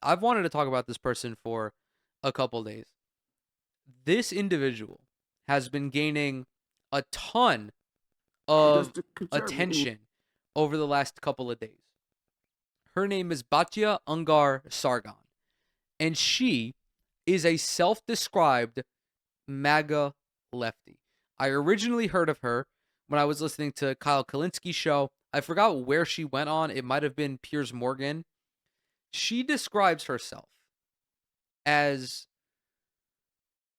I've wanted to talk about this person for a couple days. This individual has been gaining a ton of Just a conservative. attention over the last couple of days. Her name is Batya Ungar-Sargon, and she is a self-described MAGA lefty. I originally heard of her when I was listening to Kyle Kalinski's show. I forgot where she went on. It might have been Piers Morgan. She describes herself as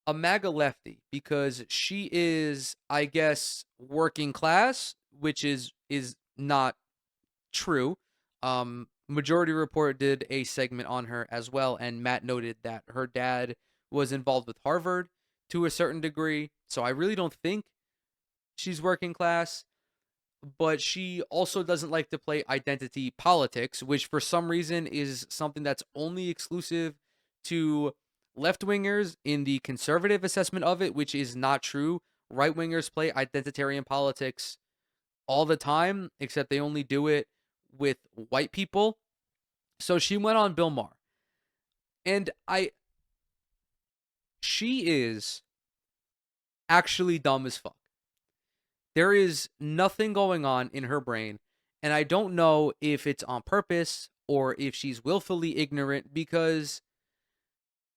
a MAGA lefty because she is, I guess, working class, which is not true. Majority Report did a segment on her as well, and Matt noted that her dad was involved with Harvard to a certain degree. So I really don't think she's working class, but she also doesn't like to play identity politics, which for some reason is something that's only exclusive to left wingers in the conservative assessment of it, which is not true. Right wingers play identitarian politics all the time, except they only do it with white people. So she went on Bill Maher, and she is actually dumb as fuck. There is nothing going on in her brain, and I don't know if it's on purpose or if she's willfully ignorant because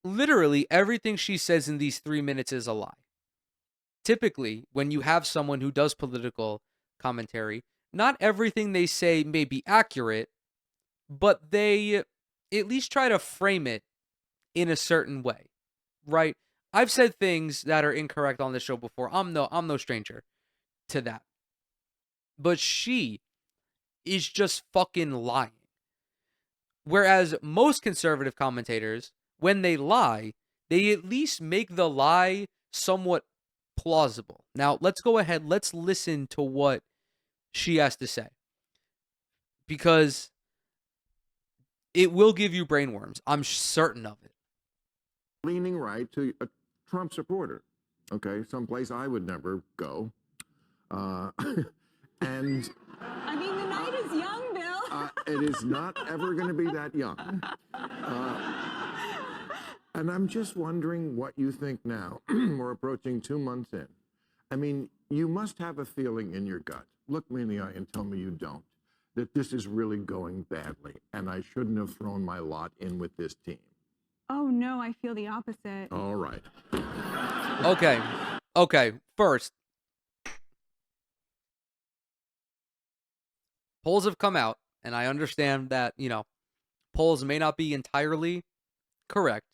literally everything she says in these 3 minutes is a lie. Typically, when you have someone who does political commentary, not everything they say may be accurate, but they at least try to frame it in a certain way, right? I've said things that are incorrect on this show before. I'm no stranger to that. But she is just fucking lying. Whereas most conservative commentators, when they lie, they at least make the lie somewhat plausible. Now, let's go ahead. Let's listen to what she has to say because it will give you brainworms. I'm certain of it. Leaning right to a Trump supporter. Okay, someplace I would never go. Uh, and I mean, the night is young, Bill. it is not ever going to be that young. And I'm just wondering what you think now. We're approaching 2 months in. I mean, you must have a feeling in your gut. Look me in the eye and tell me you don't. That this is really going badly, and I shouldn't have thrown my lot in with this team. Oh, no, I feel the opposite. All right. Okay. First, polls have come out, and I understand that, polls may not be entirely correct,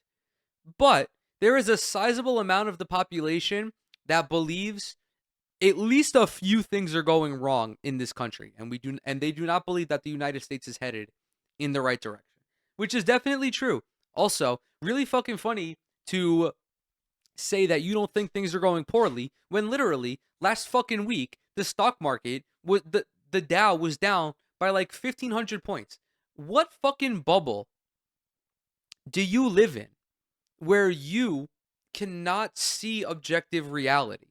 but there is a sizable amount of the population that believes at least a few things are going wrong in this country, and they do not believe that the United States is headed in the right direction, which is definitely true. Also, really fucking funny to say that you don't think things are going poorly when literally last fucking week the stock market was the Dow was down by like 1,500 points. What fucking bubble do you live in where you cannot see objective reality?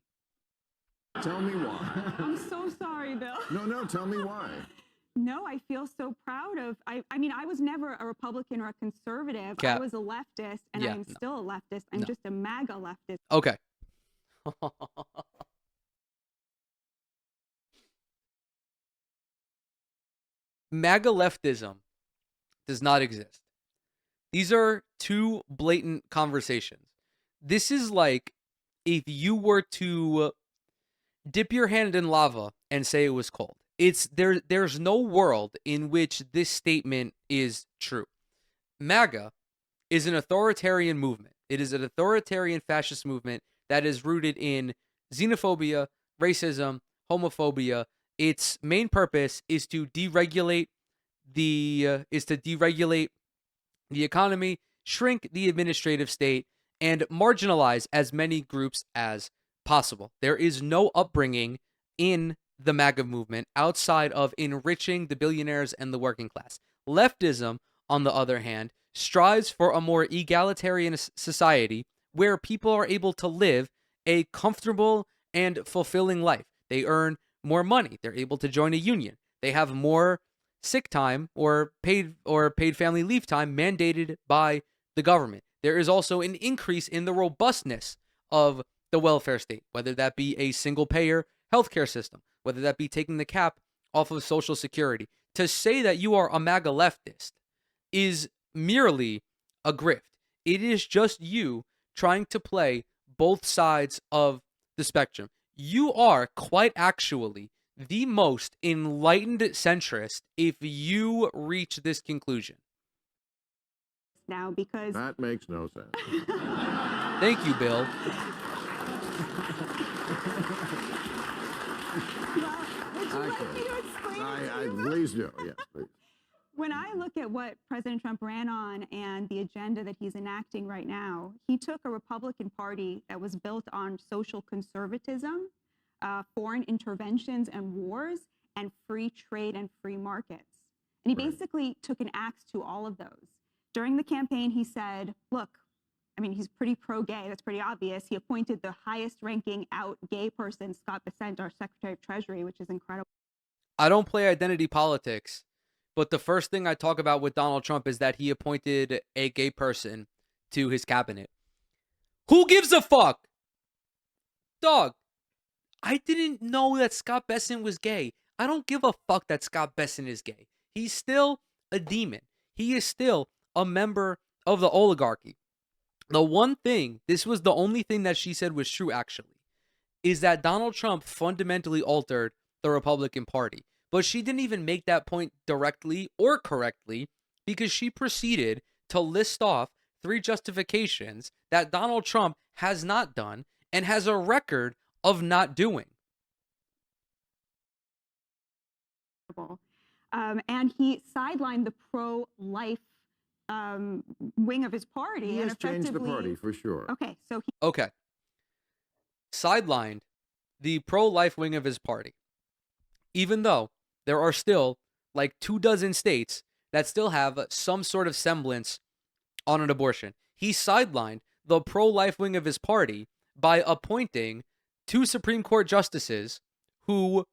Tell me why. I'm so sorry, Bill. No, tell me why. No, I feel so proud of. I mean, I was never a Republican or a conservative. I Cap. was a leftist, and Yeah, I'm no. still a leftist. I'm No. just a MAGA leftist. Okay. MAGA leftism does not exist. These are two blatant conversations. This is like if you were to dip your hand in lava and say it was cold. There's no world in which this statement is true. MAGA is an authoritarian movement. It is an authoritarian fascist movement that is rooted in xenophobia, racism, homophobia. Its main purpose is to deregulate the economy, shrink the administrative state, and marginalize as many groups as possible. There is no upbringing in the MAGA movement outside of enriching the billionaires and the working class. Leftism, on the other hand, strives for a more egalitarian society where people are able to live a comfortable and fulfilling life. They earn more money. They're able to join a union. They have more sick time or paid family leave time mandated by the government. There is also an increase in the robustness of the welfare state, whether that be a single payer healthcare system, whether that be taking the cap off of Social Security. To say that you are a MAGA leftist is merely a grift. It is just you trying to play both sides of the spectrum. You are quite actually the most enlightened centrist if you reach this conclusion. Now, because That makes no sense. Thank you, Bill. would you like me to explain it to you? Please do. Yes, please. When I look at what President Trump ran on and the agenda that he's enacting right now, he took a Republican Party that was built on social conservatism, foreign interventions and wars, and free trade and free markets. And he basically took an axe to all of those. During the campaign, he said, look, I mean, he's pretty pro-gay. That's pretty obvious. He appointed the highest ranking out gay person, Scott Bessent, our Secretary of Treasury, which is incredible. I don't play identity politics, but the first thing I talk about with Donald Trump is that he appointed a gay person to his cabinet. Who gives a fuck? Dog, I didn't know that Scott Bessent was gay. I don't give a fuck that Scott Bessent is gay. He's still a demon. He is still a member of the oligarchy. The one thing, this was the only thing that she said was true actually, is that Donald Trump fundamentally altered the Republican Party. But she didn't even make that point directly or correctly because she proceeded to list off 3 justifications that Donald Trump has not done and has a record of not doing. And he sidelined the pro-life wing of his party. He and has changed the party for sure. Okay, so he Okay. Sidelined the pro-life wing of his party. Even though there are still like 24 states that still have some sort of semblance on an abortion. He sidelined the pro-life wing of his party by appointing 2 Supreme Court justices who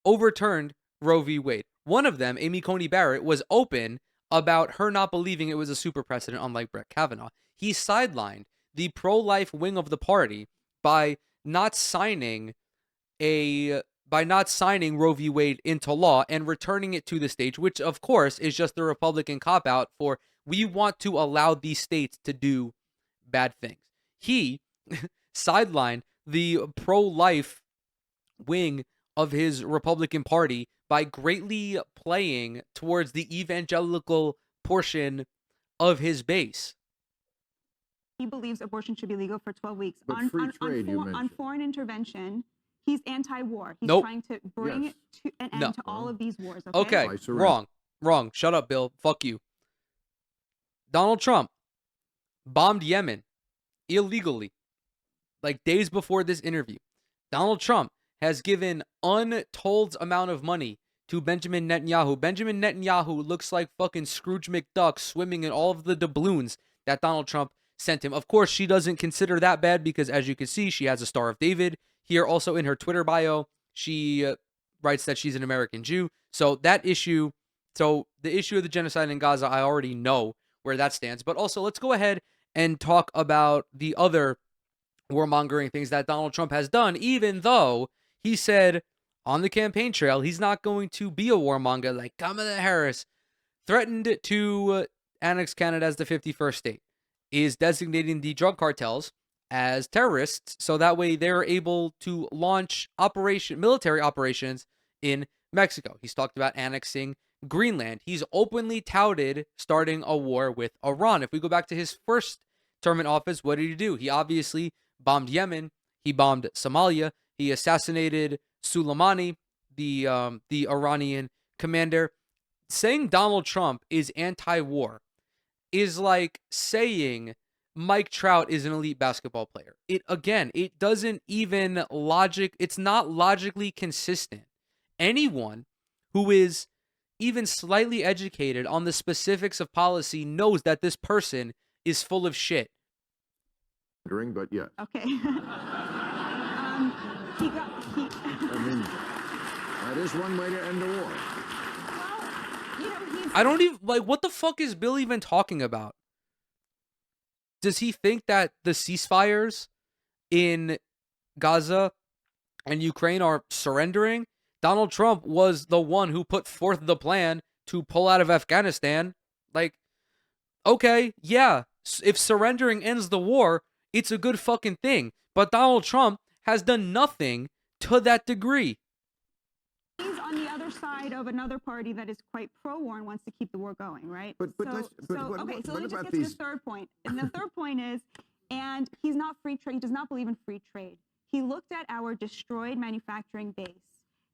overturned Roe v. Wade. One of them, Amy Coney Barrett, was open about her not believing it was a super precedent, unlike Brett Kavanaugh. He sidelined the pro-life wing of the party by not signing Roe v. Wade into law and returning it to the states, which of course is just the Republican cop-out for we want to allow these states to do bad things. He sidelined the pro-life wing of his Republican Party by greatly playing towards the evangelical portion of his base. He believes abortion should be legal for 12 weeks. But free trade, you on mentioned. foreign intervention, he's anti-war. He's Nope. trying to bring Yes. to an end No. to all of these wars. Okay. Okay, I surrender. wrong. Shut up, Bill. Fuck you. Donald Trump bombed Yemen illegally, like days before this interview. Donald Trump has given untold amount of money to Benjamin Netanyahu. Benjamin Netanyahu looks like fucking Scrooge McDuck swimming in all of the doubloons that Donald Trump sent him. Of course, she doesn't consider that bad because, as you can see, she has a Star of David. Here, also in her Twitter bio, she writes that she's an American Jew. So the issue of the genocide in Gaza, I already know where that stands. But also, let's go ahead and talk about the other warmongering things that Donald Trump has done, even though he said on the campaign trail he's not going to be a warmonger like Kamala Harris threatened to annex Canada as the 51st state, is designating the drug cartels as terrorists so that way they're able to launch military operations in Mexico. He's talked about annexing Greenland. He's openly touted starting a war with Iran. If we go back to his first term in office, what did he do? He obviously bombed Yemen. He bombed Somalia. He assassinated Soleimani, the Iranian commander. Saying Donald Trump is anti-war is like saying Mike Trout is an elite basketball player. It doesn't even it's not logically consistent. Anyone who is even slightly educated on the specifics of policy knows that this person is full of shit. But yes. Okay. I mean, That is one way to end the war. Well, you know, he's I don't even, like, what the fuck is Bill even talking about? Does he think that the ceasefires in Gaza and Ukraine are surrendering? Donald Trump was the one who put forth the plan to pull out of Afghanistan. Like, okay, yeah, if surrendering ends the war, it's a good fucking thing. But Donald Trump has done nothing to that degree. he's on the other side of another party that is quite pro-war and wants to keep the war going, right? But so, let's- but so what- okay, what so let me just about get to these- the third point. And the third point is, and he's not free trade. He does not believe in free trade. He looked at our destroyed manufacturing base.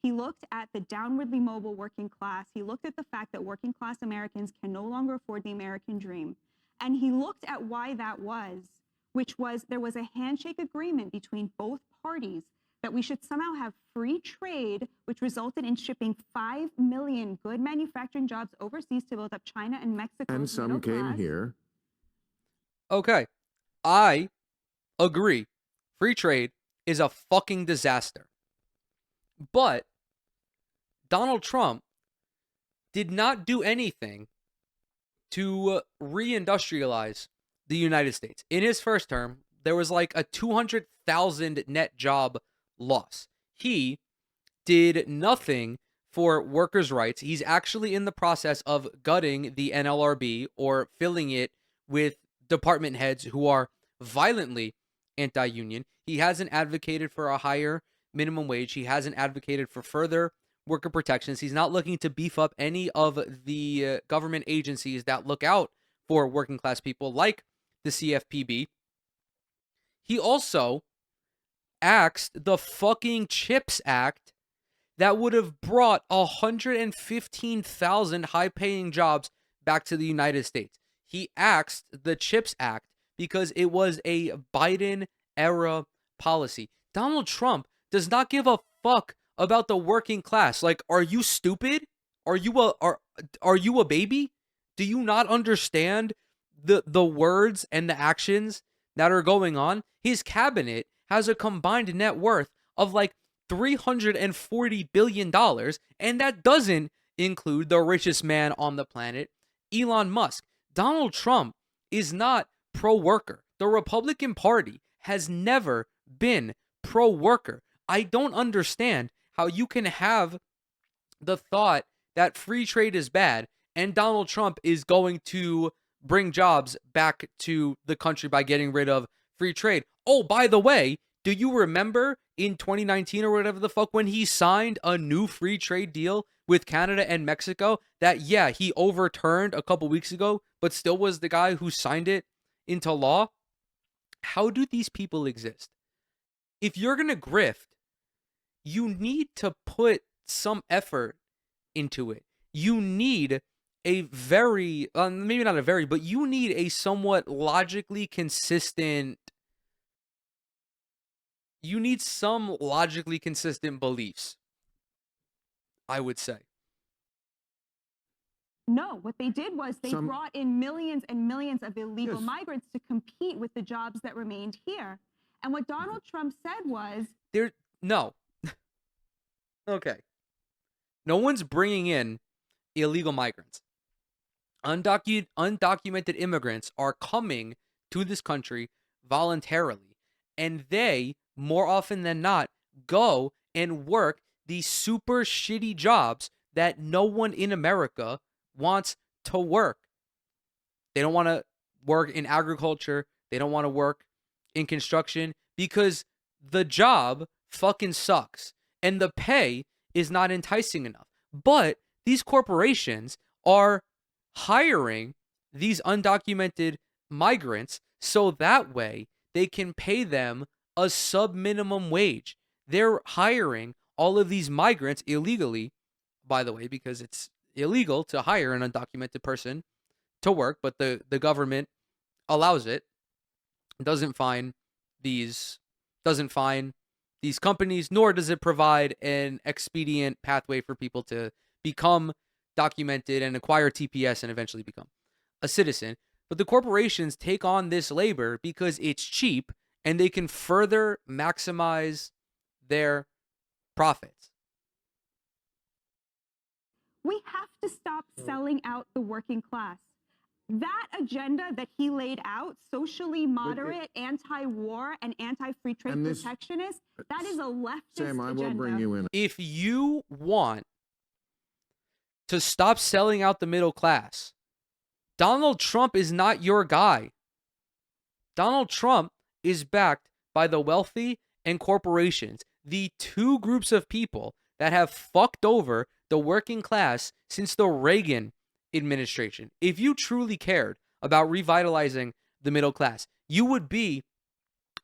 He looked at the downwardly mobile working class. He looked at the fact that working class Americans can no longer afford the American dream. And he looked at why that was, which was there was a handshake agreement between both parties that we should somehow have free trade, which resulted in shipping 5 million good manufacturing jobs overseas to build up China and Mexico. And some came here. Okay, I agree. Free trade is a fucking disaster. But Donald Trump did not do anything to reindustrialize the United States. In his first term, there was like a 200,000 net job loss. He did nothing for workers' rights. He's actually in the process of gutting the NLRB or filling it with department heads who are violently anti-union. He hasn't advocated for a higher minimum wage. He hasn't advocated for further worker protections. He's not looking to beef up any of the government agencies that look out for working class people, like the CFPB. He also axed the fucking CHIPS Act that would have brought 115,000 high-paying jobs back to the United States. He axed the CHIPS Act because it was a Biden-era policy. Donald Trump does not give a fuck about the working class. Like, are you stupid? Are you a baby? Do you not understand the words and the actions that are going on? His cabinet has a combined net worth of like $340 billion, and that doesn't include the richest man on the planet, Elon Musk. Donald Trump is not pro-worker. The Republican Party has never been pro-worker. I don't understand how you can have the thought that free trade is bad and Donald Trump is going to bring jobs back to the country by getting rid of free trade. Oh, by the way, do you remember in 2019 or whatever the fuck when he signed a new free trade deal with Canada and Mexico that, yeah, he overturned a couple weeks ago, but still was the guy who signed it into law? How do these people exist? If you're going to grift, you need to put some effort into it. You need a very, maybe not a very, but you need a somewhat logically consistent, you need some logically consistent beliefs, I would say. No, what they did was they brought in millions and millions of illegal Yes. migrants to compete with the jobs that remained here. And what Donald Trump said was, No. Okay. No one's bringing in illegal migrants. Undocumented immigrants are coming to this country voluntarily, and they, more often than not, go and work these super shitty jobs that no one in America wants to work. They don't want to work in agriculture. They don't want to work in construction because the job fucking sucks and the pay is not enticing enough. But these corporations are hiring these undocumented migrants so that way they can pay them a sub-minimum wage. They're hiring all of these migrants illegally, by the way, because it's illegal to hire an undocumented person to work, but the government allows it. Doesn't fine these companies, nor does it provide an expedient pathway for people to become documented and acquire TPS and eventually become a citizen. But the corporations take on this labor because it's cheap and they can further maximize their profits. We have to stop selling out the working class. That agenda that he laid out, socially moderate, anti-war, and anti-free trade And this- protectionist, that is a leftist Sam, I will agenda. bring you in. If you want to stop selling out the middle class, Donald Trump is not your guy. Donald Trump is backed by the wealthy and corporations, the two groups of people that have fucked over the working class since the Reagan administration. If you truly cared about revitalizing the middle class, you would be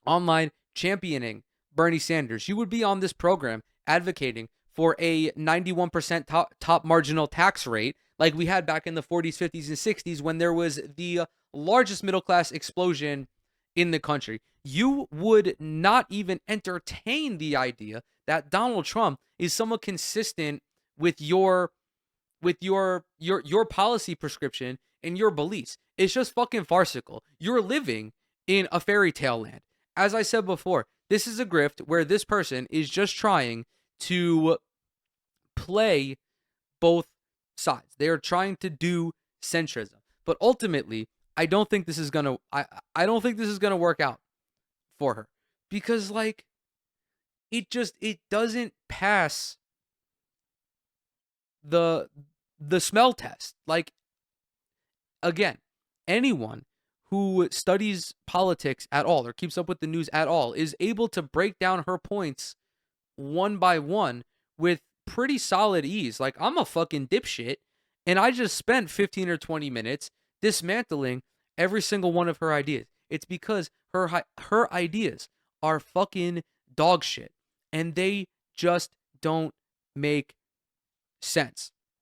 online championing Bernie Sanders. You would be on this program advocating for a 91% top marginal tax rate like we had back in the 40s, 50s, and 60s when there was the largest middle class explosion in the country. You would not even entertain the idea that Donald Trump is somewhat consistent with your policy prescription and your beliefs. It's just fucking farcical. You're living in a fairy tale land. As I said before, this is a grift where this person is just trying to play both sides. They are trying to do centrism. But ultimately, I don't think this is gonna work out for her. Because like it doesn't pass the smell test. Like, again, anyone who studies politics at all or keeps up with the news at all is able to break down her points one by one with pretty solid ease. Like, I'm a fucking dipshit, and I just spent 15 or 20 minutes dismantling every single one of her ideas. It's because her ideas are fucking dog shit, and they just don't make sense.